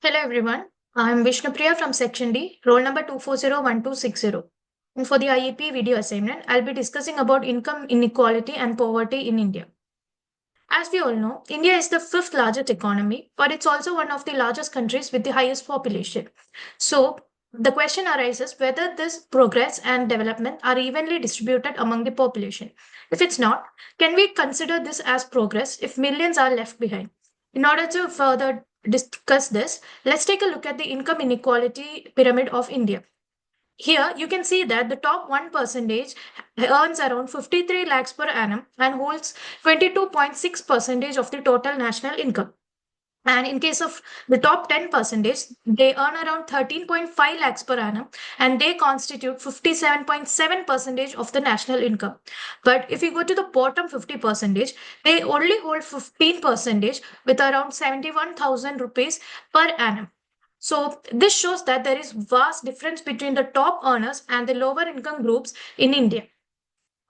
Hello everyone, I am Vishnupriya from Section D, roll number 2401260. And for the IEP video assignment, I'll be discussing about income inequality and poverty in India. As we all know, India is the fifth largest economy, but it's also one of the largest countries with the highest population. So the question arises whether this progress and development are evenly distributed among the population. If it's not, can we consider this as progress if millions are left behind? In order to further discuss this, let's take a look at the income inequality pyramid of India. Here, you can see that the top 1% earns around 53 lakhs per annum and holds 22.6% of the total national income. And in case of the top 10%, they earn around 13.5 lakhs per annum and they constitute 57.7% of the national income. But if you go to the bottom 50%, they only hold 15% with around 71,000 rupees per annum. So this shows that there is vast difference between the top earners and the lower income groups in India.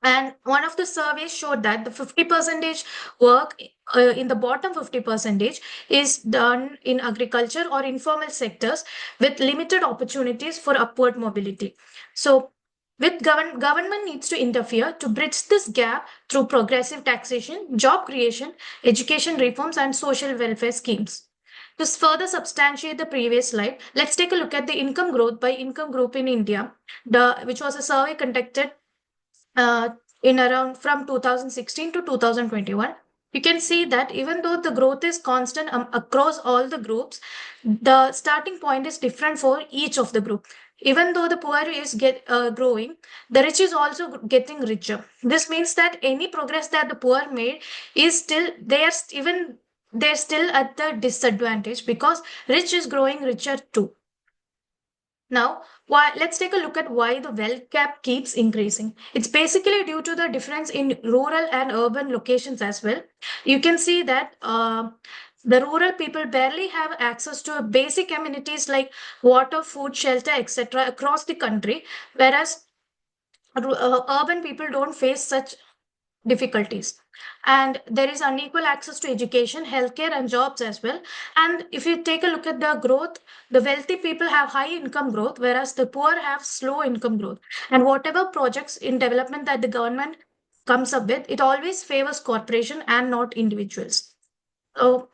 And one of the surveys showed that the 50 percentage work in the bottom 50 percentage is done in agriculture or informal sectors with limited opportunities for upward mobility. So with government needs to interfere to bridge this gap through progressive taxation, job creation, education reforms, and social welfare schemes. To further substantiate the previous slide, let's take a look at the income growth by income group in India, which was a survey conducted uh, in around from 2016 to 2021. You can see that even though the growth is constant across all the groups, the starting point is different for each of the group. Even though the poor is growing, the rich is also getting richer. This means that any progress that the poor made is still they're still at the disadvantage because rich is growing richer too. Now, let's take a look at why the wealth gap keeps increasing. It's basically due to the difference in rural and urban locations as well. You can see that the rural people barely have access to basic amenities like water, food, shelter, etc. across the country, whereas urban people don't face such difficulties. And there is unequal access to education, healthcare, and jobs as well. And if you take a look at the growth, the wealthy people have high income growth, whereas the poor have slow income growth. And whatever projects in development that the government comes up with, it always favors corporation and not individuals. So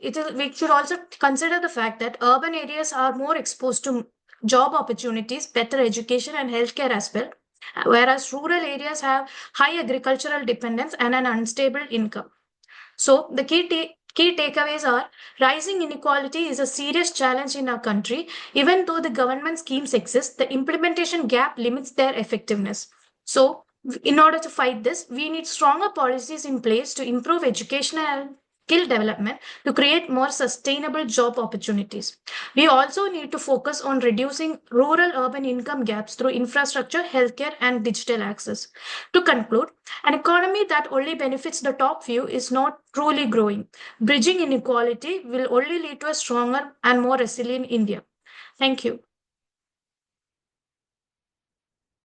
we should also consider the fact that urban areas are more exposed to job opportunities, better education, and healthcare as well, whereas rural areas have high agricultural dependence and an unstable income. So the key takeaways are rising inequality is a serious challenge in our country. Even though the government schemes exist, the implementation gap limits their effectiveness. So in order to fight this, we need stronger policies in place to improve educational and skill development to create more sustainable job opportunities. We also need to focus on reducing rural urban income gaps through infrastructure, healthcare, and digital access. To conclude, an economy that only benefits the top few is not truly growing. Bridging inequality will only lead to a stronger and more resilient India. Thank you.